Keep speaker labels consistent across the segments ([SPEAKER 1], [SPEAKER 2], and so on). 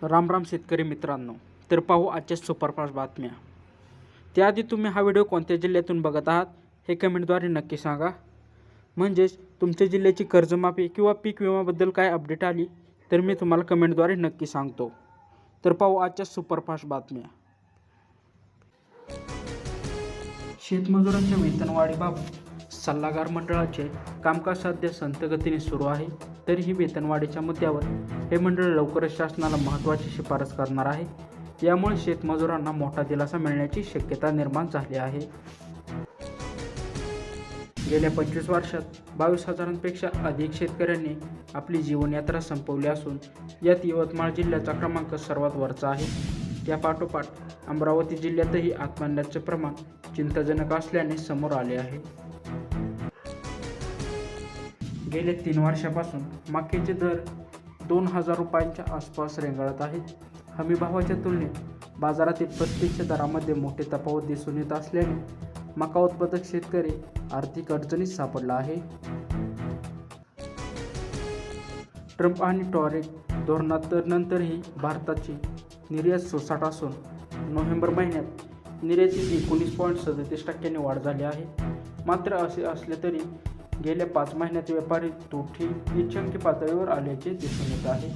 [SPEAKER 1] राम राम शेतकरी मित्रांनो. तर पाहू आजच्या सुपरफास्ट बातम्या. त्याआधी तुम्ही हा व्हिडिओ कोणत्या जिल्ह्यातून बघत आहात हे कमेंटद्वारे नक्की सांगा. म्हणजेच तुमच्या जिल्ह्याची कर्जमाफी किंवा पीक विम्याबद्दल काय अपडेट आली तर मी तुम्हाला कमेंटद्वारे नक्की सांगतो. तर पाहू आजच्या सुपरफास्ट बातम्या. शेतमजुरांच्या वेतनवाढीबाबत सल्लागार मंडळाचे कामकाज सध्या संथ गतीने सुरू आहे. तरीही वेतनवाढीच्या मुद्द्यावर हे मंडळ लवकरच शासनाला महत्त्वाची शिफारस करणार आहे. यामुळे शेतमजुरांना मोठा दिलासा मिळण्याची शक्यता निर्माण झाली आहे. गेल्या 25 वर्षात 22,000पेक्षा अधिक शेतकऱ्यांनी आपली जीवनयात्रा संपवली असून यात यवतमाळ जिल्ह्याचा क्रमांक सर्वात वरचा आहे. त्यापाठोपाठ अमरावती जिल्ह्यातही आत्महत्यांचे प्रमाण चिंताजनक असल्याने समोर आले आहे. गेल्या 3 वर्षापासून मक्याचे दर 2,000 रुपयांच्या आसपास रेंगाळत आहेत. हमीभावाच्या तुलनेत बाजारातील प्रत्यक्ष दरामध्ये मोठे तफावत दिसून येत असल्याने मका उत्पादक शेतकरी आर्थिक अडचणीत सापडला आहे. ट्रम्प आणि टॉरेट धोरणानंतरही भारताची निर्यात सुसाट असून नोव्हेंबर महिन्यात निर्यातीत 19.37% वाढ झाली आहे. मात्र असे असले तरी गेल्या 5 महिन्यात व्यापारी तूट ही निःशंकी पातळीवर आल्याचे दिसून येत आहे.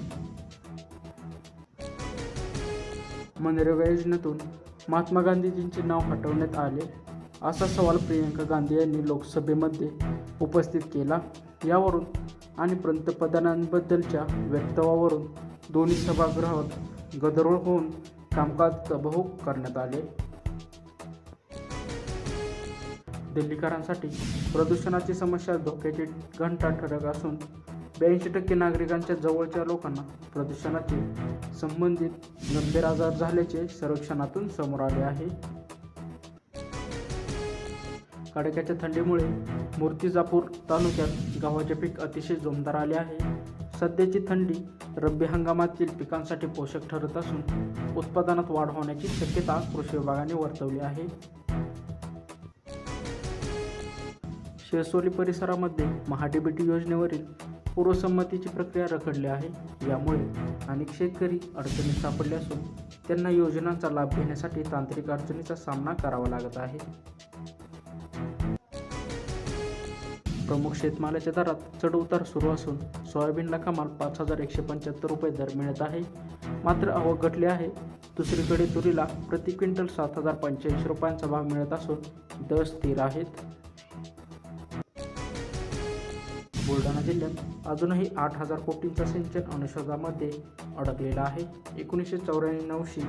[SPEAKER 1] मनरेगा योजनेतून महात्मा गांधीजींचे नाव हटवण्यात आले असा सवाल प्रियंका गांधी यांनी लोकसभेमध्ये उपस्थित केला. यावरून आणि पंतप्रधानांबद्दलच्या वक्तव्यावरून दोन्ही सभागृहात गदारोळ होऊन कामकाज तहकूब करण्यात आले. दिल्लीकरांसाठी प्रदूषणाची समस्या धोक्याची घंटा ठरत असून 82% नागरिकांच्या जवळच्या लोकांना प्रदूषणाचे संबंधित गंभीर आजार झाल्याचे सर्वेक्षणातून समोर आले आहे. कडाक्याच्या थंडीमुळे मूर्तिजापूर तालुक्यात गव्हाचे पीक अतिशय जोमदार आले आहे. सध्याची थंडी रब्बी हंगामातील पिकांसाठी पोषक ठरत असून उत्पादनात वाढ होण्याची शक्यता कृषी विभागाने वर्तवली आहे. शेसोली परिसरामध्ये महाडीबीटी योजनेवरील पूर्वसंमतीची प्रक्रिया रखडली आहे. यामुळे अनेक शेतकरी अडचणीत सापडले असून त्यांना योजनांचा लाभ घेण्यासाठी तांत्रिक अडचणीचा सामना करावा लागत आहे. प्रमुख शेतमालाच्या दरात चढउतार सुरू असून सोयाबीनला कमाल 5,175 रुपये दर मिळत आहे. मात्र आवक घटली आहे. दुसरीकडे तुरीला प्रति क्विंटल 7,085 रुपयांचा भाव मिळत असून दर स्थिर आहेत. बुलढाणा जिल्ह्यात अजूनही 8,000 कोटींचा सिंचन अनुशोधामध्ये अडकलेला आहे. 1994शी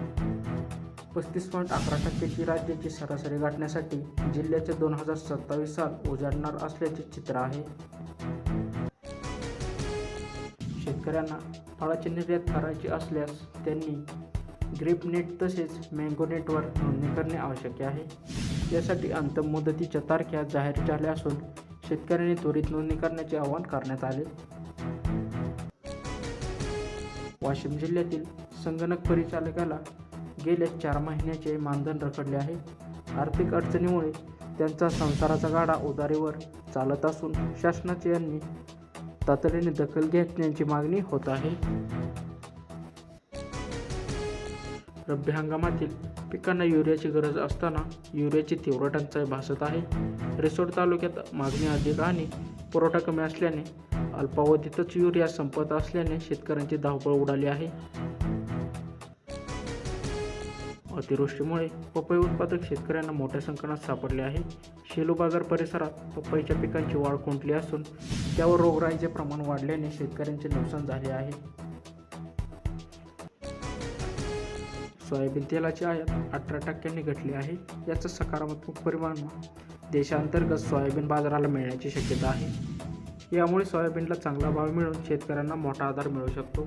[SPEAKER 1] 35.11% राज्याची सरासरी गाठण्यासाठी जिल्ह्याचे 2027 साल उजाडणार असल्याचे चित्र आहे. शेतकऱ्यांना फळाची निर्यात करायची असल्यास त्यांनी ग्रेपनेट तसेच मँगोनेटवर नोंदणी करणे आवश्यक आहे. यासाठी अंतिम मुदतीच्या तारखा जाहीर झाल्या असून शेतकऱ्यांनी त्वरित नोंदणी करण्याचे आवाहन करण्यात आले. वाशिम जिल्ह्यातील संगणक परिचालकाला गेल्या 4 महिन्याचे मानधन रखडले आहे. आर्थिक अडचणीमुळे त्यांचा संसाराचा गाडा उधारीवर चालत असून शासनाची यांनी तातडीने दखल घेण्याची मागणी होत आहे. रब्बी हंगामातील पिकांना युरियाची गरज असताना युरियाची तीव्र टंचाई भासत आहे. रिसोड तालुक्यात मागणी अधिक आणि पुरवठा कमी असल्याने अल्पावधीतच युरिया संपत असल्याने शेतकऱ्यांची धावपळ उडाली आहे. अतिवृष्टीमुळे पपई उत्पादक शेतकऱ्यांना मोठ्या संकटात सापडले आहे. शेलू बाजार परिसरात पपईच्या पिकांची वाढ खुंटली असून त्यावर रोगराईचे प्रमाण वाढल्याने शेतकऱ्यांचे नुकसान झाले आहे. सोयाबीन तेलाची आयात 18% घटली आहे. याचा सकारात्मक परिणाम देशांतर्गत सोयाबीन बाजाराला मिळण्याची शक्यता आहे. यामुळे सोयाबीनला चांगला भाव मिळून शेतकऱ्यांना मोठा आधार मिळू शकतो.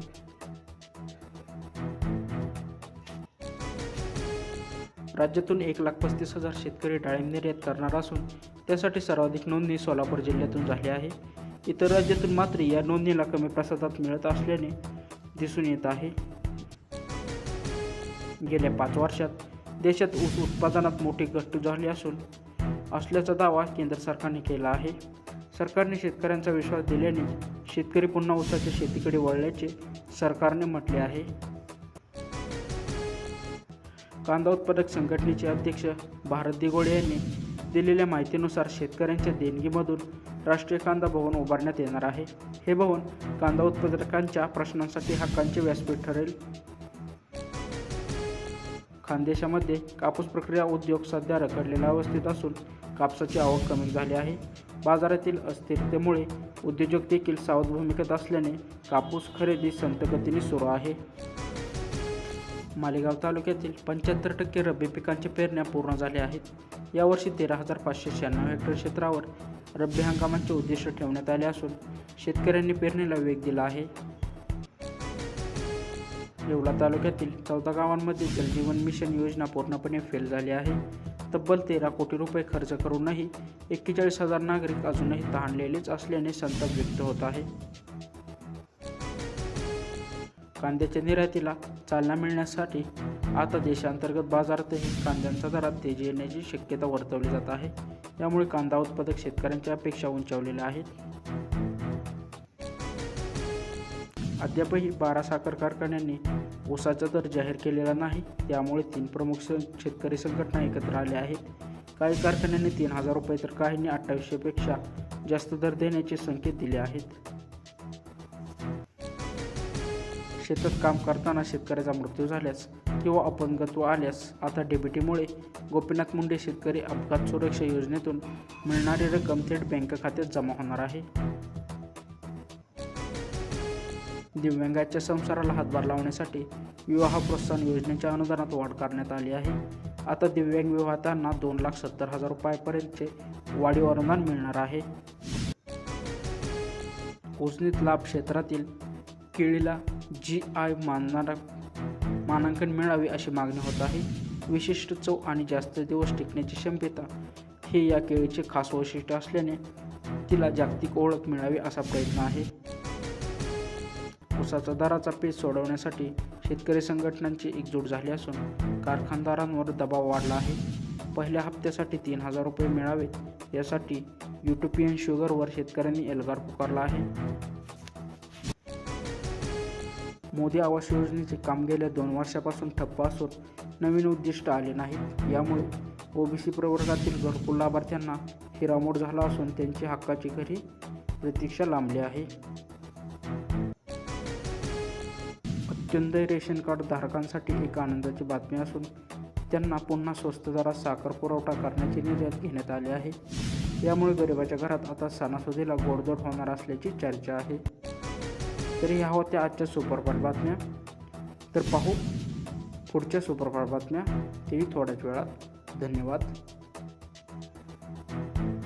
[SPEAKER 1] राज्यातून 1,35,000 शेतकरी डाळिंब निर्यात करणार असून त्यासाठी सर्वाधिक नोंदणी सोलापूर जिल्ह्यातून झाली आहे. इतर राज्यातून मात्र या नोंदणीला कमी प्रतिसाद मिळत असल्याने दिसून येत आहे. गेल्या 5 वर्षात देशात ऊस उत्पादनात मोठी घट झाली असल्याचा दावा केंद्र सरकारने केला आहे. सरकारने शेतकऱ्यांचा विश्वास दिल्याने शेतकरी पुन्हा ऊसाच्या शेतीकडे वळल्याचे सरकारने म्हटले आहे. कांदा उत्पादक संघटनेचे अध्यक्ष भारत दिघोळे यांनी दिलेल्या माहितीनुसार शेतकऱ्यांच्या देणगीमधून राष्ट्रीय कांदा भवन उभारण्यात येणार आहे. हे भवन कांदा उत्पादकांच्या प्रश्नांसाठी हक्काचे व्यासपीठ ठरेल. खानदेशामध्ये कापूस प्रक्रिया उद्योग सध्या रखडलेल्या अवस्थेत असून कापसाची आवक कमी झाली आहे. बाजारातील अस्थिरतेमुळे उद्योजक देखील सावध भूमिकेत असल्याने कापूस खरेदी संथ गतीने सुरू आहे. मालेगाव तालुक्यातील 75% रब्बी पिकांच्या पेरण्या पूर्ण झाल्या आहेत. यावर्षी 13,596 हेक्टर क्षेत्रावर रब्बी हंगामाचे उद्दिष्ट ठेवण्यात आले असून शेतकऱ्यांनी पेरणीला वेग दिला आहे. येवला तालुक्यातील 14 गावांमध्ये जलजीवन मिशन योजना पूर्णपणे फेल झाली आहे. तब्बल 13 कोटी रुपये खर्च करूनही 41,000 नागरिक अजूनही तहानलेलेच असल्याने संताप व्यक्त होत आहे. कांद्याच्या निर्यातीला चालना मिळण्यासाठी आता देशांतर्गत बाजारातही कांद्यांच्या दरात तेजी येण्याची शक्यता वर्तवली जात आहे. यामुळे कांदा उत्पादक शेतकऱ्यांच्या अपेक्षा उंचावलेल्या आहेत. अद्यापही 12 साखर कारखान्यांनी ऊसाचा दर जाहीर केलेला नाही. त्यामुळे 3 प्रमुख शेतकरी संघटना एकत्र आल्या आहेत. काही कारखान्यांनी 3,000 रुपये तर काहींनी 2800 पेक्षा जास्त दर देण्याचे संकेत दिले आहेत. शेतात काम करताना शेतकऱ्याचा मृत्यू झाल्यास किंवा अपंगत्व आल्यास आता डीबीटीमुळे गोपीनाथ मुंडे शेतकरी अपघात सुरक्षा योजनेतून मिळणारी रक्कम थेट बँक खात्यात जमा होणार आहे. दिव्यांगाच्या संसाराला हातभार लावण्यासाठी विवाह प्रोत्साहन योजनेच्या अनुदानात वाढ करण्यात आली आहे. आता दिव्यांग विवाहितांना 2,70,000 रुपयांपर्यंतचे वाढीव अनुदान मिळणार आहे. उजनीत लाभ क्षेत्रातील केळीला GI मानांकन मिळावे अशी मागणी होत आहे. विशिष्ट चव आणि जास्त दिवस टिकण्याची क्षमता हे या केळीचे खास वैशिष्ट्य असल्याने तिला जागतिक ओळख मिळावी असा प्रयत्न आहे. ऊसाचा दराचा पेच सोडवण्यासाठी शेतकरी संघटनांची एकजूट झाली असून कारखानदारांवर दबाव वाढला आहे. पहिल्या हप्त्यासाठी 3,000 रुपये मिळावेत यासाठी युटोपियन शुगरवर शेतकऱ्यांनी एल्गार पुकारला आहे. मोदी आवास योजनेचे काम गेल्या 2 वर्षापासून ठप्प असून नवीन उद्दिष्ट आले नाहीत. यामुळे OBC प्रवर्गातील घरकुल लाभार्थ्यांना हिरामोड झाला असून त्यांची हक्काची घरी प्रतीक्षा लांबली आहे. अंत्योदय रेशन कार्ड धारकांसाठी एक आनंदाची बातमी असून त्यांना पुन्हा स्वस्त दरात साखर पुरवठा करण्याची निर्णय घेण्यात आले आहे. यामुळे गरिबाच्या घरात आता सणासुदीला गोडधोड होणार असल्याची चर्चा आहे. तरी ह्या होत्या आजच्या सुपरफास्ट बातम्या. तर पाहू पुढच्या सुपरफास्ट बातम्या तेही थोड्याच वेळात. धन्यवाद.